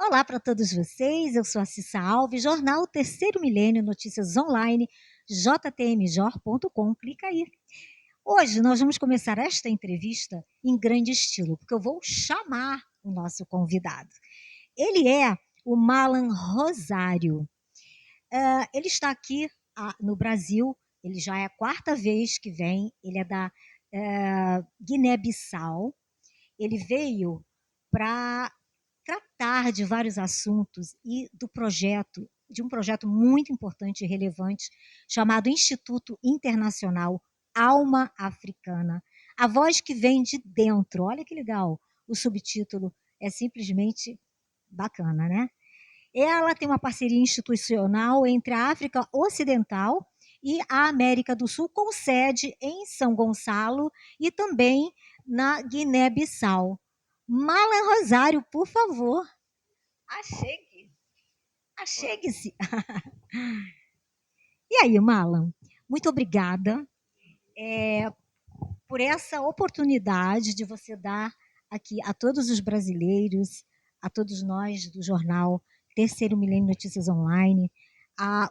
Olá para todos vocês, eu sou a Cissa Alves, Jornal Terceiro Milênio, notícias online, jtmjor.com, clica aí. Hoje nós vamos começar esta entrevista em grande estilo, porque eu vou chamar o nosso convidado. Ele é o Malan Rosário. Ele está aqui no Brasil, ele já é a quarta vez que vem, ele é da Guiné-Bissau. Ele veio para tratar de vários assuntos e de um projeto muito importante e relevante chamado Instituto Internacional Alma Africana. A voz que vem de dentro. Olha que legal. O subtítulo é simplesmente bacana, né? Ela tem uma parceria institucional entre a África Ocidental e a América do Sul, com sede em São Gonçalo e também na Guiné-Bissau. Mala Rosário, por favor, achegue. Achegue-se. E aí, Malan, muito obrigada por essa oportunidade de você dar aqui a todos os brasileiros, a todos nós do jornal Terceiro Milênio Notícias Online,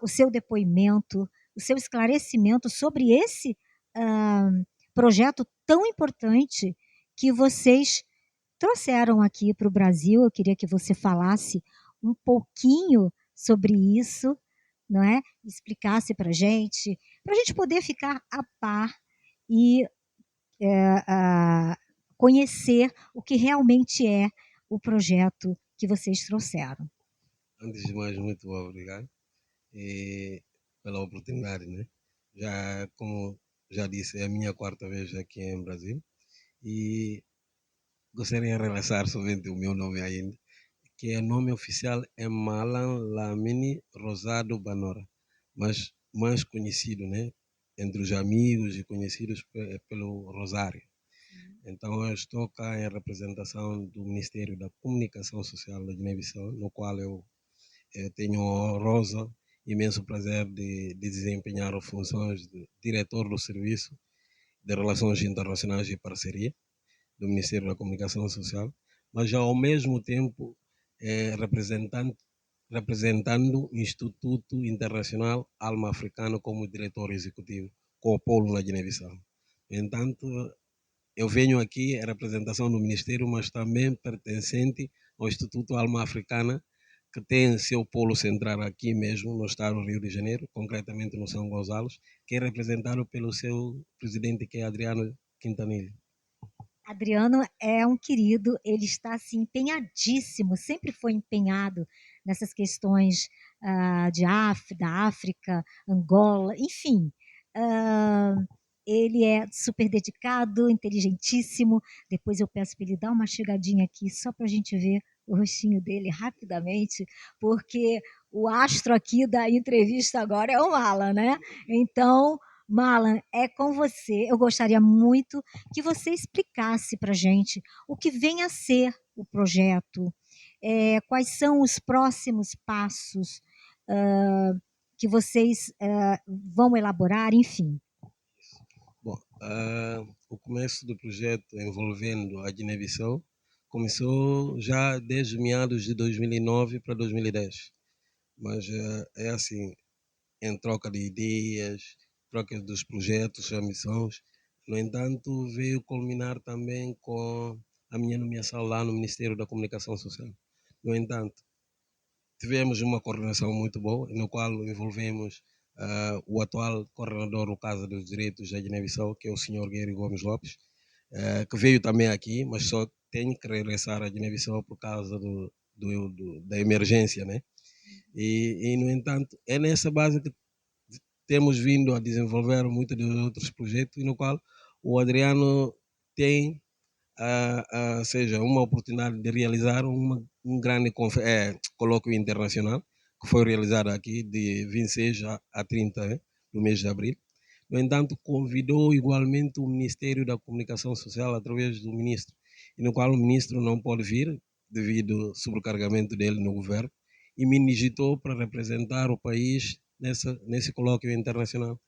o seu depoimento, o seu esclarecimento sobre esse ah, projeto tão importante que vocês trouxeram aqui para o Brasil. Eu queria que você falasse um pouquinho sobre isso, não é? Explicasse para a gente poder ficar a par e conhecer o que realmente é o projeto que vocês trouxeram. Antes de mais, muito obrigado pela oportunidade, né? Já, como já disse, é a minha quarta vez aqui em Brasil e gostaria de realçar somente o meu nome ainda, que o nome oficial é Malan Lamini Rosado Banora, mas mais conhecido, né? Entre os amigos e conhecidos pelo Rosário. Então, eu estou cá em representação do Ministério da Comunicação Social da Guiné-Bissau, no qual eu tenho o honroso, imenso prazer de desempenhar as funções de diretor do Serviço de Relações Internacionais e Parceria do Ministério da Comunicação Social, mas ao mesmo tempo representando o Instituto Internacional Alma Africano como diretor executivo, com o polo na Guiné-Bissau. No entanto, eu venho aqui em representação do Ministério, mas também pertencente ao Instituto Alma Africana, que tem seu polo central aqui mesmo, no estado do Rio de Janeiro, concretamente no São Gonçalo, que é representado pelo seu presidente, que é Adriano Quintanilha. Adriano é um querido, ele está assim, empenhadíssimo, sempre foi empenhado nessas questões da África, Angola, enfim. Uh, ele é super dedicado, inteligentíssimo. Depois eu peço para ele dar uma chegadinha aqui, só para a gente ver o rostinho dele rapidamente, porque o astro aqui da entrevista agora é o Alan, né? Então, Malan, é com você. Eu gostaria muito que você explicasse para a gente o que vem a ser o projeto, quais são os próximos passos que vocês vão elaborar, enfim. Bom, o começo do projeto envolvendo a Guiné-Bissau começou já desde meados de 2009 para 2010. Mas é assim, em troca de ideias, troca dos projetos, ambições. No entanto, veio culminar também com a minha nomeação lá no Ministério da Comunicação Social. No entanto, tivemos uma coordenação muito boa, no qual envolvemos o atual coordenador do Casa dos Direitos da Guiné-Bissau, que é o senhor Guerri Gomes Lopes, que veio também aqui, mas só tem que regressar à Guiné-Bissau por causa da emergência, né? No entanto, é nessa base que temos vindo a desenvolver muitos dos outros projetos, no qual o Adriano tem seja uma oportunidade de realizar um grande colóquio internacional, que foi realizado aqui de 26 a 30 do mês de abril. No entanto, convidou igualmente o Ministério da Comunicação Social através do ministro, e no qual o ministro não pode vir devido ao sobrecarregamento dele no governo, e me digitou para representar o país nesse colóquio internacional.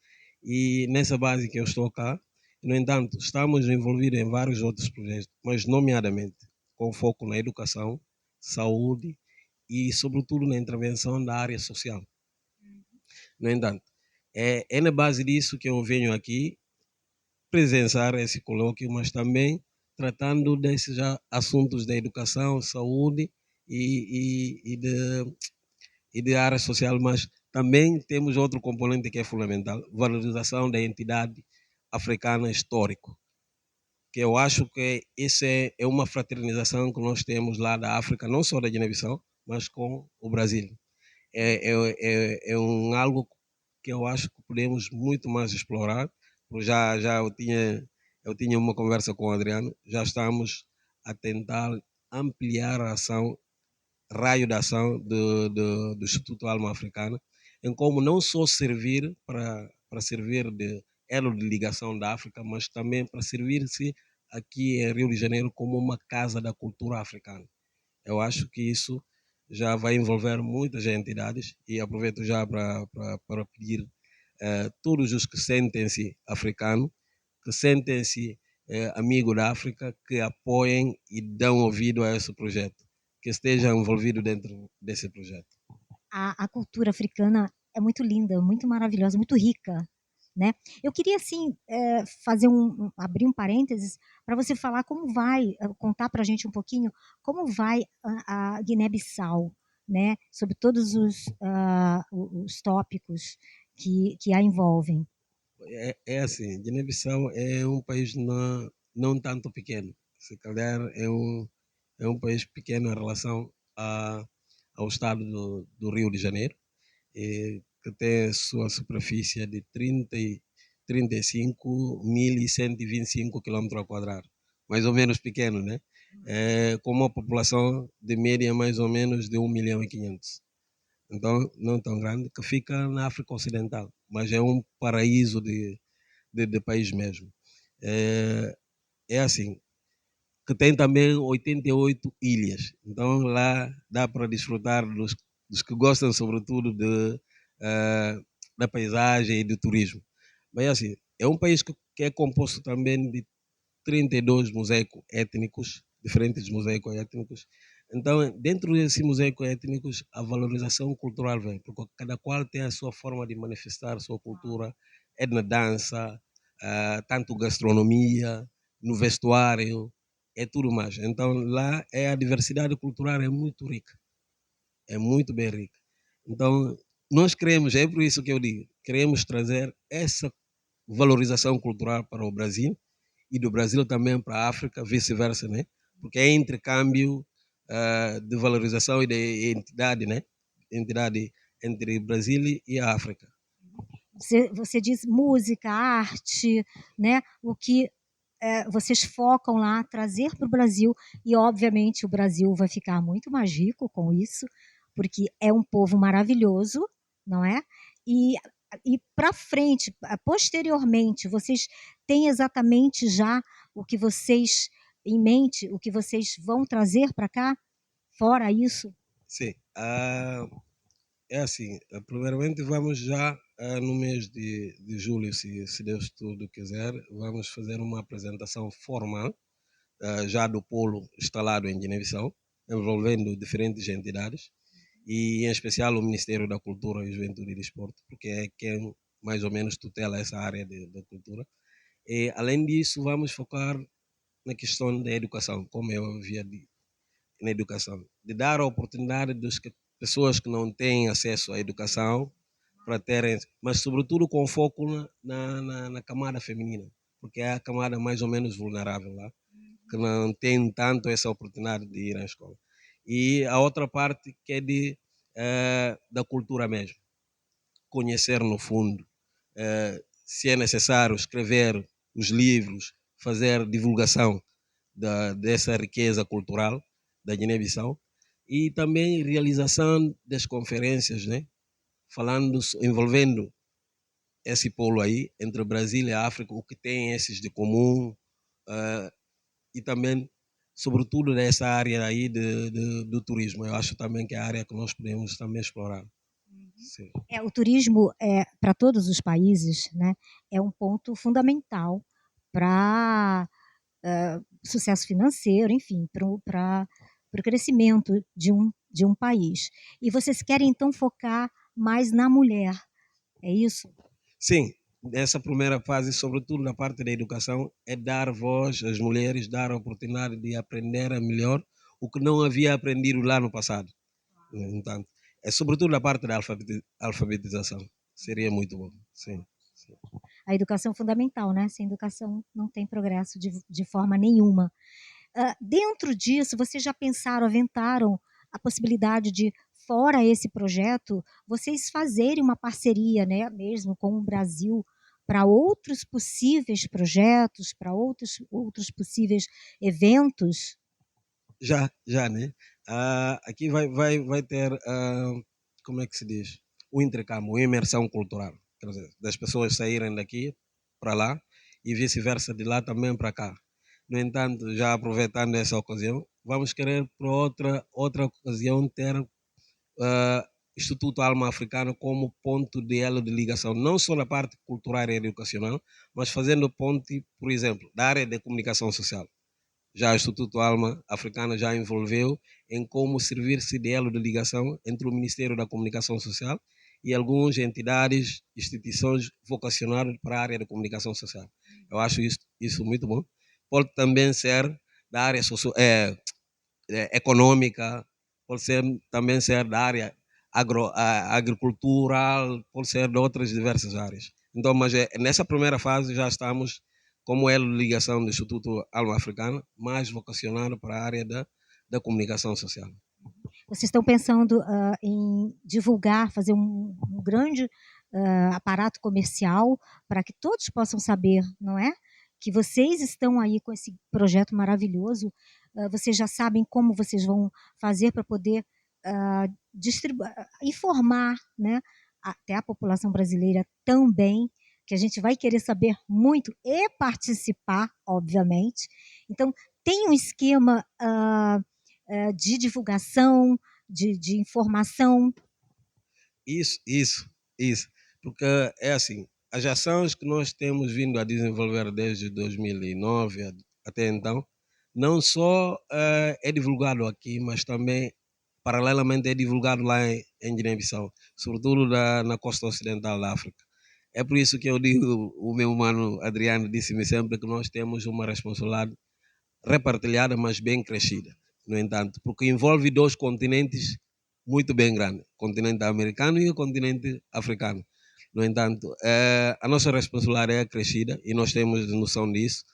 E nessa base que eu estou cá, no entanto, estamos envolvidos em vários outros projetos, mas nomeadamente com foco na educação, saúde e, sobretudo, na intervenção da área social. No entanto, é na base disso que eu venho aqui presenciar esse colóquio, mas também tratando desses assuntos da educação, saúde e de área social, mas também temos outro componente que é fundamental, valorização da entidade africana histórica, que eu acho que isso é uma fraternização que nós temos lá da África, não só da Guiné-Bissau, mas com o Brasil. É algo que eu acho que podemos muito mais explorar. Já eu tinha uma conversa com o Adriano, já estamos a tentar ampliar a ação, raio de ação do Instituto Alma Africana, em como não só servir para servir de elo de ligação da África, mas também para servir-se aqui em Rio de Janeiro como uma casa da cultura africana. Eu acho que isso já vai envolver muitas entidades e aproveito já para pedir todos os que sentem-se africanos, que sentem-se amigo da África, que apoiem e dão ouvido a esse projeto, que estejam envolvidos dentro desse projeto. A cultura africana é muito linda, muito maravilhosa, muito rica, né? Eu queria assim fazer abrir um parênteses para você falar como vai contar para a gente um pouquinho como vai a Guiné-Bissau, né? Sobre todos os tópicos que a envolvem. É assim, Guiné-Bissau é um país não tanto pequeno, se calhar é um país pequeno em relação ao estado do Rio de Janeiro, que tem sua superfície de 35.125 km quadrados, mais ou menos pequeno, né? Com uma população de média mais ou menos de 1.500.000. Então, não tão grande, que fica na África Ocidental, mas é um paraíso de país mesmo. É assim, que tem também 88 ilhas. Então lá dá para desfrutar dos que gostam, sobretudo, da paisagem e do turismo. Mas assim, é um país que é composto também de 32 mosaicos étnicos, diferentes mosaicos étnicos. Então, dentro desses mosaicos étnicos, a valorização cultural vem, porque cada qual tem a sua forma de manifestar a sua cultura, é na dança, tanto gastronomia, no vestuário, é tudo mais. Então, lá a diversidade cultural é muito rica, é muito bem rica. Então, nós queremos, é por isso que eu digo, queremos trazer essa valorização cultural para o Brasil e do Brasil também para a África, vice-versa, né? Porque é intercâmbio de valorização e de entidade, né? Entidade entre Brasil e a África. Você diz música, arte, né? O que vocês focam lá trazer para o Brasil e obviamente o Brasil vai ficar muito mais rico com isso, porque é um povo maravilhoso, não é? E para frente, posteriormente, vocês têm exatamente já o que vocês em mente, o que vocês vão trazer para cá? Fora isso? Sim. É assim, primeiramente vamos já no mês de julho, se Deus tudo quiser, vamos fazer uma apresentação formal já do polo instalado em Guiné-Bissau, envolvendo diferentes entidades e em especial o Ministério da Cultura e Juventude e Desporto, porque é quem mais ou menos tutela essa área da cultura. E, além disso, vamos focar na questão da educação, como eu havia dito, na educação, de dar a oportunidade das pessoas que não têm acesso à educação para terem, mas sobretudo com foco na camada feminina, porque é a camada mais ou menos vulnerável lá, que não tem tanto essa oportunidade de ir à escola. E a outra parte que é da cultura mesmo, conhecer no fundo, se é necessário escrever os livros, fazer divulgação dessa riqueza cultural da Guiné-Bissau e também realização das conferências, né? Falando, envolvendo esse polo aí, entre o Brasil e a África, o que tem esses de comum, e também, sobretudo, nessa área aí do turismo. Eu acho também que é a área que nós podemos também explorar. Sim. O turismo para todos os países, né, é um ponto fundamental para sucesso financeiro, enfim, para o crescimento de um de um país. E vocês querem, então, focar mais na mulher, é isso? Sim, nessa primeira fase, sobretudo na parte da educação, é dar voz às mulheres, dar a oportunidade de aprender a melhor o que não havia aprendido lá no passado. Então, é sobretudo na parte da alfabetização. Seria muito bom, sim. Sim. A educação é fundamental, né? Sem educação não tem progresso de forma nenhuma. Dentro disso, vocês já pensaram, aventaram a possibilidade de, fora esse projeto, vocês fazerem uma parceria, né, mesmo com o Brasil, para outros possíveis projetos, para outros possíveis eventos? Já, né? Aqui vai ter, como é que se diz? O intercâmbio, a imersão cultural. Quer dizer, das pessoas saírem daqui para lá e vice-versa, de lá também para cá. No entanto, já aproveitando essa ocasião, vamos querer para outra ocasião ter Instituto Alma Africana como ponto de elo de ligação, não só na parte cultural e educacional, mas fazendo ponte, por exemplo, da área de comunicação social. Já o Instituto Alma Africana já envolveu em como servir-se de elo de ligação entre o Ministério da Comunicação Social e algumas entidades, instituições vocacionadas para a área de comunicação social. Eu acho isso muito bom. Pode também ser da área econômica, pode ser também ser da área agricultural, pode ser de outras diversas áreas. Então, mas nessa primeira fase já estamos como elo de ligação do Instituto Alma Africana, mais vocacionado para a área da comunicação social. Vocês estão pensando em divulgar, fazer um grande aparato comercial para que todos possam saber, não é? Que vocês estão aí com esse projeto maravilhoso. Vocês já sabem como vocês vão fazer para poder informar, né, até a população brasileira também, que a gente vai querer saber muito e participar, obviamente. Então, tem um esquema de divulgação, de informação. Isso. Porque é assim, as ações que nós temos vindo a desenvolver desde 2009 até então, não só é divulgado aqui, mas também, paralelamente, é divulgado lá em Guiné-Bissau, sobretudo na costa ocidental da África. É por isso que eu digo, o meu mano Adriano disse-me sempre que nós temos uma responsabilidade repartilhada, mas bem crescida. No entanto, porque envolve dois continentes muito bem grandes, o continente americano e o continente africano. No entanto, a nossa responsabilidade é crescida e nós temos noção disso.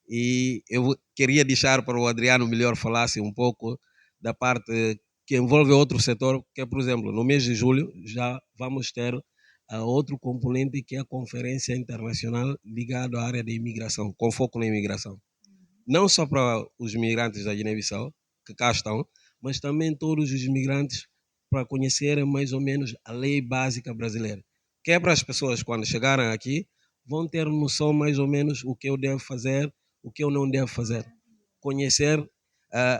E eu queria deixar para o Adriano melhor falasse um pouco da parte que envolve outro setor, que é, por exemplo, no mês de julho já vamos ter outro componente que é a Conferência Internacional ligada à área de imigração, com foco na imigração não só para os migrantes da Guiné-Bissau, que cá estão, mas também todos os migrantes para conhecerem mais ou menos a lei básica brasileira. Que é para as pessoas, quando chegarem aqui, vão ter noção mais ou menos o que eu devo fazer, o que eu não devo fazer. Conhecer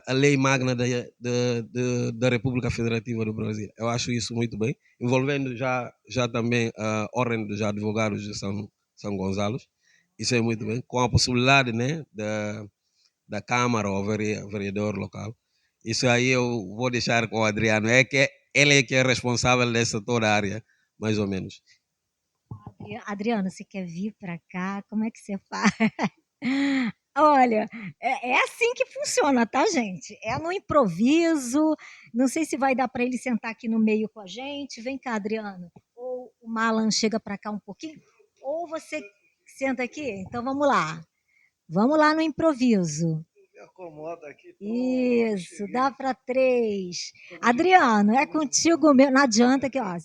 a lei magna da República Federativa do Brasil. Eu acho isso muito bem, envolvendo já também a Ordem dos Advogados de São Gonçalo. Isso é muito bem, com a possibilidade, né, da Câmara ou vereador local. Isso aí eu vou deixar com o Adriano. Ele é que é responsável dessa toda a área, mais ou menos. Adriano, você quer vir para cá? Como é que você faz? Olha, é assim que funciona, tá, gente? É no improviso. Não sei se vai dar para ele sentar aqui no meio com a gente. Vem cá, Adriano. Ou o Malan chega para cá um pouquinho, ou você senta aqui. Então vamos lá. Vamos lá no improviso. Me acomoda aqui. Isso, dá para três. Adriano, é contigo mesmo. Não adianta que, ó,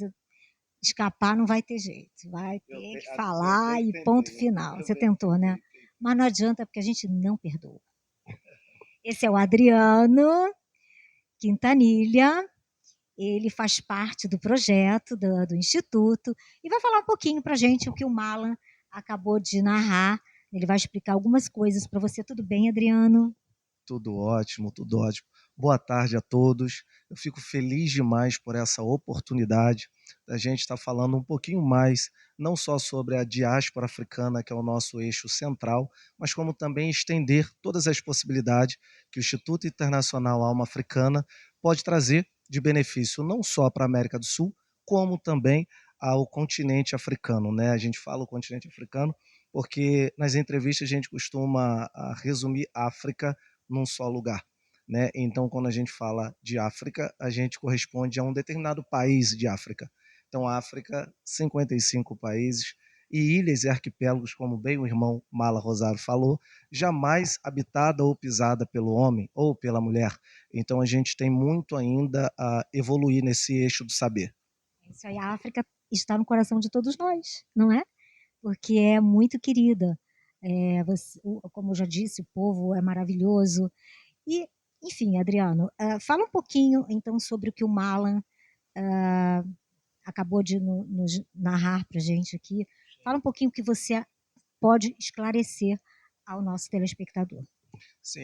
escapar não vai ter jeito. Vai ter que falar e ponto final. Você tentou, né? Mas não adianta porque a gente não perdoa. Esse é o Adriano Quintanilha. Ele faz parte do projeto do Instituto e vai falar um pouquinho para a gente o que o Malan acabou de narrar. Ele vai explicar algumas coisas para você. Tudo bem, Adriano? Tudo ótimo, tudo ótimo. Boa tarde a todos. Eu fico feliz demais por essa oportunidade da gente estar falando um pouquinho mais, não só sobre a diáspora africana, que é o nosso eixo central, mas como também estender todas as possibilidades que o Instituto Internacional Alma Africana pode trazer de benefício não só para a América do Sul, como também ao continente africano, né? A gente fala o continente africano porque nas entrevistas a gente costuma resumir África num só lugar, né? Então, quando a gente fala de África, a gente corresponde a um determinado país de África. Então, África, 55 países e ilhas e arquipélagos, como bem o irmão Mala Rosário falou, jamais habitada ou pisada pelo homem ou pela mulher. Então, a gente tem muito ainda a evoluir nesse eixo do saber. Isso aí, a África está no coração de todos nós, não é? Porque é muito querida. Como eu já disse, o povo é maravilhoso. E, enfim, Adriano, fala um pouquinho então sobre o que o Malan acabou de nos narrar para a gente aqui. Fala um pouquinho o que você pode esclarecer ao nosso telespectador. Sim,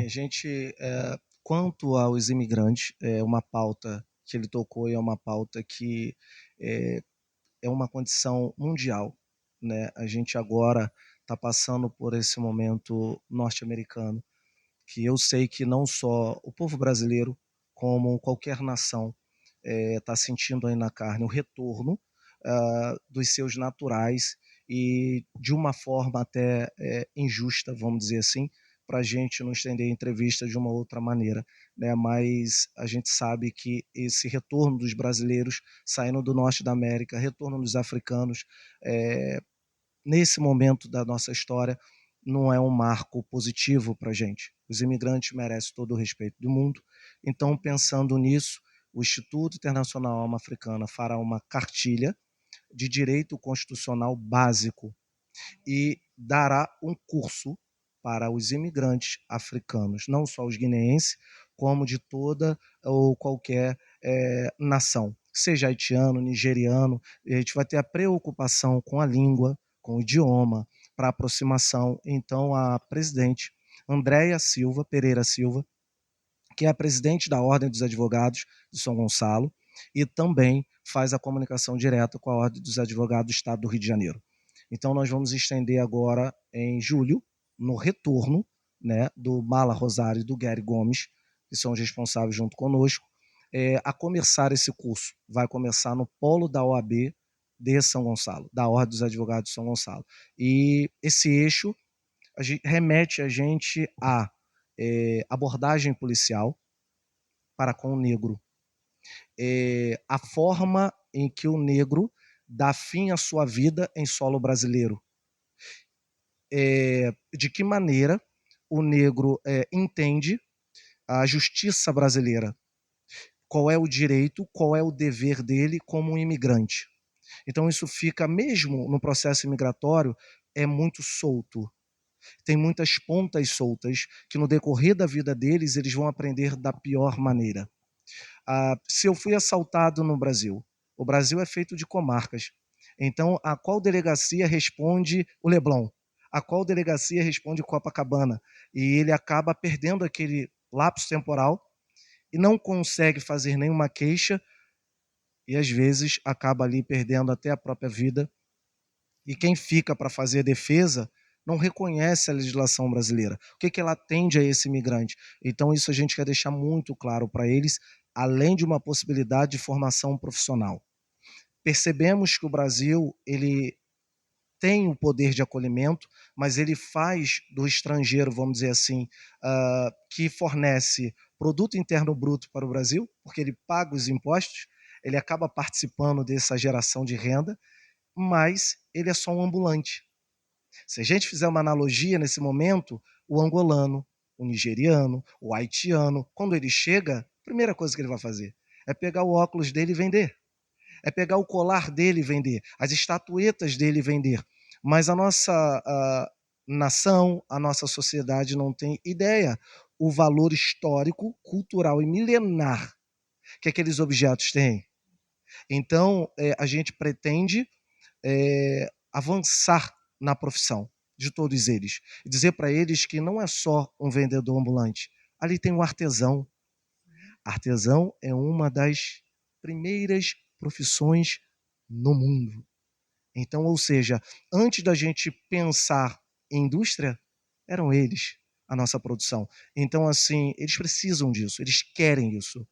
quanto aos imigrantes, é uma pauta que ele tocou e é uma pauta que é, é uma condição mundial, né? A gente agora está passando por esse momento norte-americano, que eu sei que não só o povo brasileiro, como qualquer nação, está sentindo aí na carne o retorno dos seus naturais e de uma forma até injusta, vamos dizer assim, para a gente não estender a entrevista de uma outra maneira, né? Mas a gente sabe que esse retorno dos brasileiros saindo do norte da América, retorno dos africanos, nesse momento da nossa história, não é um marco positivo para a gente. Os imigrantes merecem todo o respeito do mundo. Então, pensando nisso, o Instituto Internacional Alma Africana fará uma cartilha de direito constitucional básico e dará um curso para os imigrantes africanos, não só os guineenses, como de toda ou qualquer nação, seja haitiano, nigeriano. A gente vai ter a preocupação com a língua, com o idioma, para aproximação. Então, a presidente Andréia Silva, Pereira Silva, que é a presidente da Ordem dos Advogados de São Gonçalo, e também faz a comunicação direta com a Ordem dos Advogados do Estado do Rio de Janeiro. Então, nós vamos estender agora, em julho, no retorno, né, do Mala Rosário e do Gary Gomes, que são os responsáveis junto conosco, a começar esse curso. Vai começar no polo da OAB de São Gonçalo, da Ordem dos Advogados de São Gonçalo. E esse eixo remete a gente a abordagem policial para com o negro, a forma em que o negro dá fim à sua vida em solo brasileiro, de que maneira o negro entende a justiça brasileira, qual é o direito, qual é o dever dele como um imigrante. Então isso fica, mesmo no processo imigratório, é muito solto. Tem muitas pontas soltas que no decorrer da vida deles eles vão aprender da pior maneira. Se eu fui assaltado no Brasil, o Brasil é feito de comarcas. Então, a qual delegacia responde o Leblon? A qual delegacia responde Copacabana? E ele acaba perdendo aquele lapso temporal e não consegue fazer nenhuma queixa e às vezes acaba ali perdendo até a própria vida. E quem fica para fazer a defesa não reconhece a legislação brasileira. O que ela atende a esse imigrante? Então, isso a gente quer deixar muito claro para eles, além de uma possibilidade de formação profissional. Percebemos que o Brasil ele tem o poder de acolhimento, mas ele faz do estrangeiro, vamos dizer assim, que fornece produto interno bruto para o Brasil, porque ele paga os impostos, ele acaba participando dessa geração de renda, mas ele é só um ambulante. Se a gente fizer uma analogia nesse momento, o angolano, o nigeriano, o haitiano, quando ele chega, a primeira coisa que ele vai fazer é pegar o óculos dele e vender. É pegar o colar dele e vender, as estatuetas dele e vender. Mas a nossa nação, a nossa sociedade não tem ideia o valor histórico, cultural e milenar que aqueles objetos têm. Então, a gente pretende avançar na profissão de todos eles. E dizer para eles que não é só um vendedor ambulante. Ali tem um artesão. Artesão é uma das primeiras profissões no mundo. Então, ou seja, antes da gente pensar em indústria, eram eles a nossa produção. Então, assim, eles precisam disso, eles querem isso.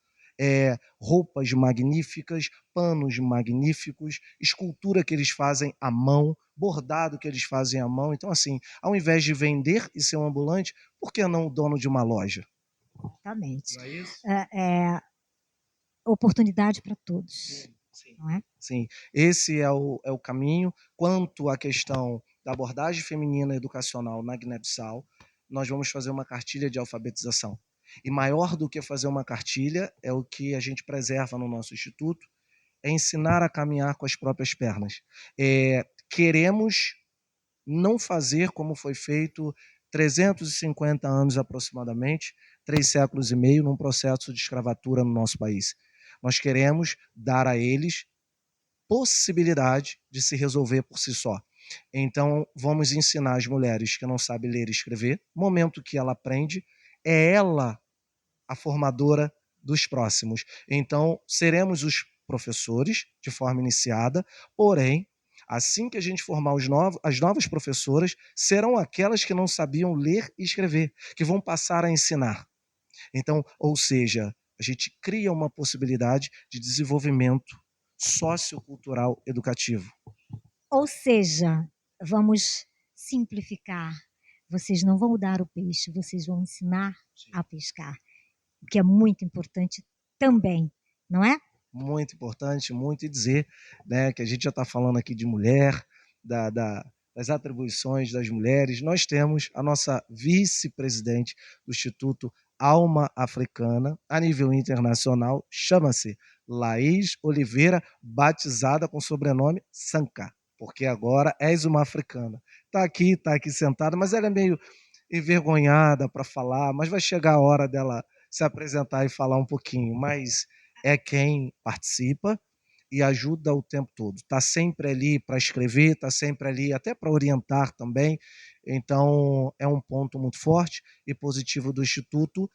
roupas magníficas, panos magníficos, escultura que eles fazem à mão, bordado que eles fazem à mão. Então, assim, ao invés de vender e ser um ambulante, por que não o dono de uma loja? Exatamente. Não é isso? Oportunidade para todos, Sim. não é? Sim, esse é o caminho. Quanto à questão da abordagem feminina educacional na Guiné-Bissau, nós vamos fazer uma cartilha de alfabetização. E maior do que fazer uma cartilha é o que a gente preserva no nosso instituto, é ensinar a caminhar com as próprias pernas. Queremos não fazer como foi feito 350 anos aproximadamente, 3 séculos e meio, num processo de escravatura no nosso país. Nós queremos dar a eles possibilidade de se resolver por si só. Então, vamos ensinar as mulheres que não sabem ler e escrever. No momento que ela aprende, é ela a formadora dos próximos. Então, seremos os professores de forma iniciada, porém, assim que a gente formar as novas professoras, serão aquelas que não sabiam ler e escrever, que vão passar a ensinar. Então, ou seja, a gente cria uma possibilidade de desenvolvimento sociocultural educativo. Ou seja, vamos simplificar. Vocês não vão dar o peixe, vocês vão ensinar a pescar, o que é muito importante também, não é? Muito importante, muito, e dizer, né, que a gente já está falando aqui de mulher, das atribuições das mulheres. Nós temos a nossa vice-presidente do Instituto Alma Africana, a nível internacional, chama-se Laís Oliveira, batizada com o sobrenome Sanka, porque agora és uma africana. Está aqui sentada, mas ela é meio envergonhada para falar, mas vai chegar a hora dela se apresentar e falar um pouquinho, mas é quem participa e ajuda o tempo todo. Está sempre ali para escrever, está sempre ali até para orientar também. Então, é um ponto muito forte e positivo do Instituto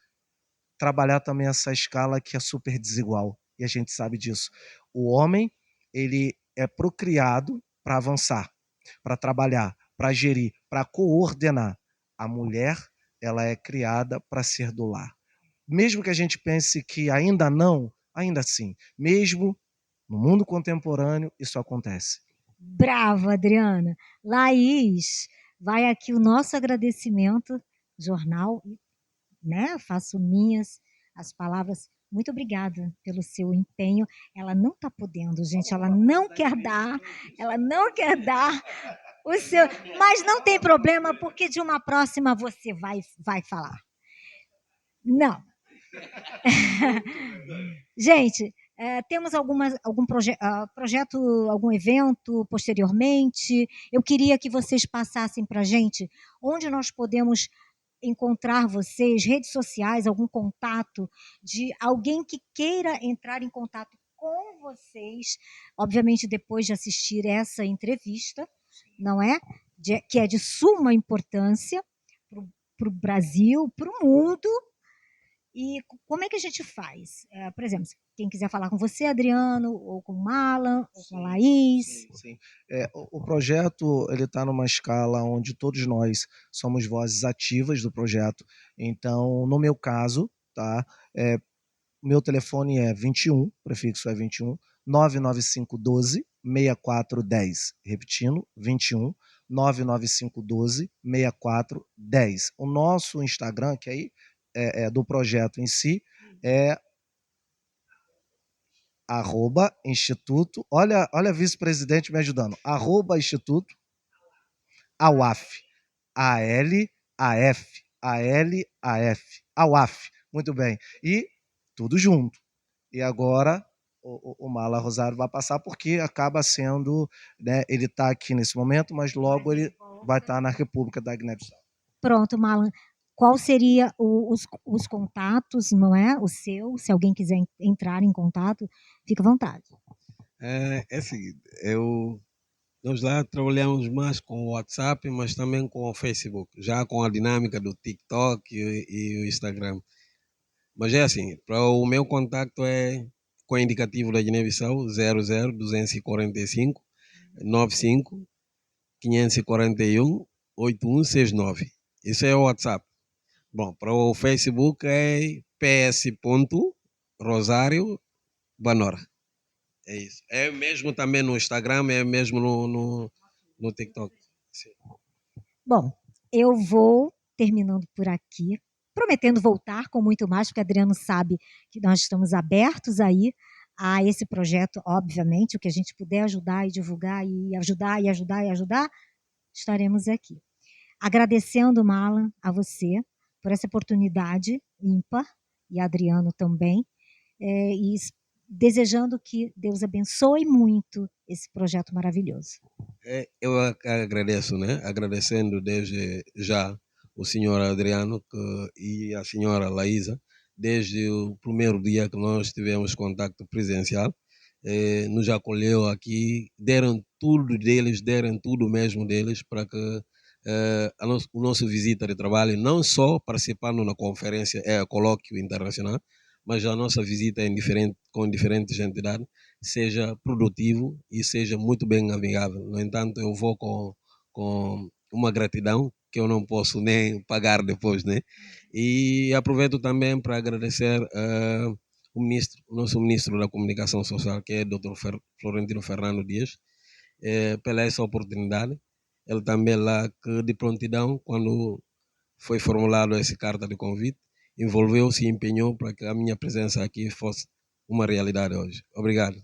trabalhar também essa escala que é super desigual. E a gente sabe disso. O homem, ele é procriado para avançar, para trabalhar, para gerir, para coordenar. A mulher, ela é criada para ser do lar. Mesmo que a gente pense que ainda não, ainda assim, mesmo no mundo contemporâneo, isso acontece. Brava, Adriana. Laís, vai aqui o nosso agradecimento, jornal, né? Faço minhas as palavras. Muito obrigada pelo seu empenho. Ela não está podendo, gente. Ela não quer dar o seu. Mas não tem problema, porque de uma próxima você vai falar. Não. Gente, temos algum projeto, algum evento posteriormente? Eu queria que vocês passassem para a gente onde nós podemos encontrar vocês, redes sociais, algum contato de alguém que queira entrar em contato com vocês, obviamente depois de assistir essa entrevista, não é? Que é de suma importância para o Brasil, para o mundo. E como é que a gente faz? Por exemplo, quem quiser falar com você, Adriano, ou com o Malan, ou com a Laís. Sim. O projeto ele está numa escala onde todos nós somos vozes ativas do projeto. Então, no meu caso, tá? Meu telefone é 21, prefixo é 21, 99512 6410. Repetindo, 21 99512 6410. O nosso Instagram, que aí é do projeto em si, é @instituto, olha a vice-presidente me ajudando, @instituto AUAF, ALAF, ALAF, AUAF, muito bem, e tudo junto. E agora o Mala Rosário vai passar porque acaba sendo, né, ele está aqui nesse momento, mas logo ele vai estar na República da Guiné-Bissau. Pronto, Malan. Qual seria os contatos, não é? O seu, se alguém quiser entrar em contato, fica à vontade. É o seguinte, nós lá trabalhamos mais com o WhatsApp, mas também com o Facebook, já com a dinâmica do TikTok e o Instagram. Mas é assim, para o meu contacto é com o indicativo da Guiné-Bissau 00 245 95 541 8169. Isso é o WhatsApp. Bom, para o Facebook é ps. Rosário Banora. É isso. É mesmo também no Instagram, é mesmo no TikTok. Sim. Bom, eu vou terminando por aqui, prometendo voltar com muito mais, porque Adriano sabe que nós estamos abertos aí a esse projeto, obviamente, o que a gente puder ajudar e divulgar e ajudar e ajudar e ajudar, estaremos aqui. Agradecendo, Marlon, a você por essa oportunidade ímpar, e a Adriano também, e desejando que Deus abençoe muito esse projeto maravilhoso. Eu agradeço, né? Agradecendo desde já o senhor Adriano e a senhora Laísa, desde o primeiro dia que nós tivemos contato presencial, nos acolheu aqui, deram tudo mesmo deles para que o nosso visita de trabalho, não só participando na conferência, colóquio internacional, mas a nossa visita com diferentes entidades, seja produtivo e seja muito bem amigável. No entanto, eu vou com uma gratidão que eu não posso nem pagar depois, né? E aproveito também para agradecer o nosso ministro da Comunicação Social, que é o Dr. Florentino Fernando Dias, pela essa oportunidade. Ele também lá, que de prontidão, quando foi formulado essa carta de convite, envolveu-se e empenhou para que a minha presença aqui fosse uma realidade hoje. Obrigado.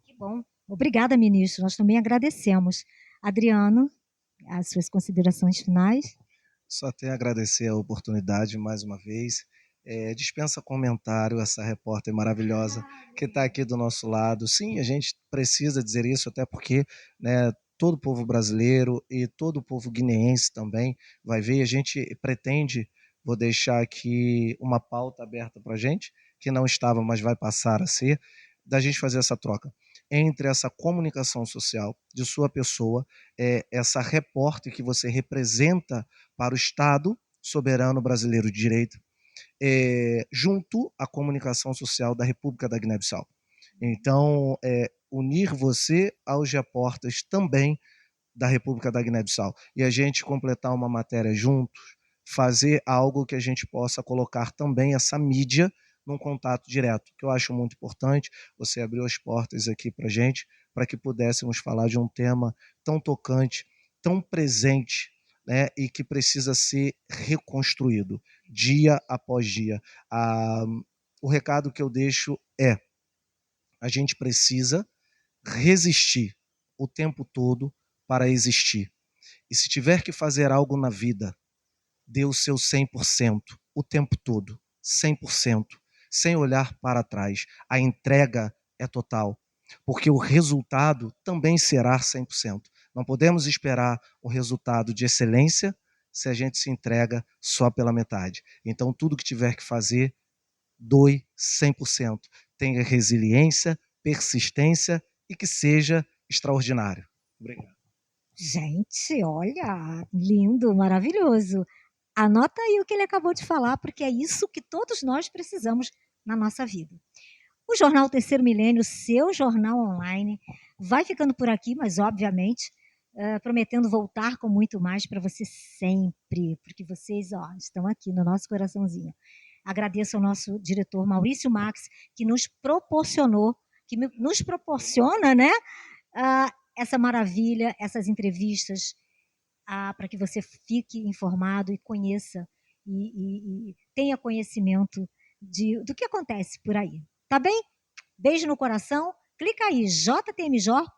Que bom. Obrigada, ministro. Nós também agradecemos. Adriano, as suas considerações finais. Só tenho a agradecer a oportunidade mais uma vez. Dispensa comentário essa repórter maravilhosa que está aqui do nosso lado. Sim, a gente precisa dizer isso, até porque, né, todo o povo brasileiro e todo o povo guineense também vai ver. A gente pretende, vou deixar aqui uma pauta aberta para a gente, que não estava, mas vai passar a ser, da gente fazer essa troca entre essa comunicação social de sua pessoa, essa repórter que você representa para o Estado soberano brasileiro de direito, junto à comunicação social da República da Guiné-Bissau. Então, unir você aos repórteres também da República da Guiné-Bissau e a gente completar uma matéria juntos, fazer algo que a gente possa colocar também essa mídia num contato direto, que eu acho muito importante. Você abriu as portas aqui para a gente, para que pudéssemos falar de um tema tão tocante, tão presente, né, e que precisa ser reconstruído dia após dia. O recado que eu deixo é: a gente precisa resistir o tempo todo para existir. E se tiver que fazer algo na vida, dê o seu 100% o tempo todo, 100%, sem olhar para trás. A entrega é total, porque o resultado também será 100%. Não podemos esperar um resultado de excelência se a gente se entrega só pela metade. Então, tudo que tiver que fazer, doe 100%. Tenha resiliência, persistência e que seja extraordinário. Obrigado. Gente, olha, lindo, maravilhoso. Anota aí o que ele acabou de falar, porque é isso que todos nós precisamos na nossa vida. O Jornal Terceiro Milênio, seu jornal online, vai ficando por aqui, mas obviamente prometendo voltar com muito mais para você sempre, porque vocês estão aqui no nosso coraçãozinho. Agradeço ao nosso diretor Maurício Max, que nos proporcionou, que nos proporciona, né, essa maravilha, essas entrevistas, para que você fique informado e conheça e tenha conhecimento do que acontece por aí. Tá bem? Beijo no coração. Clica aí, jtmjor.com.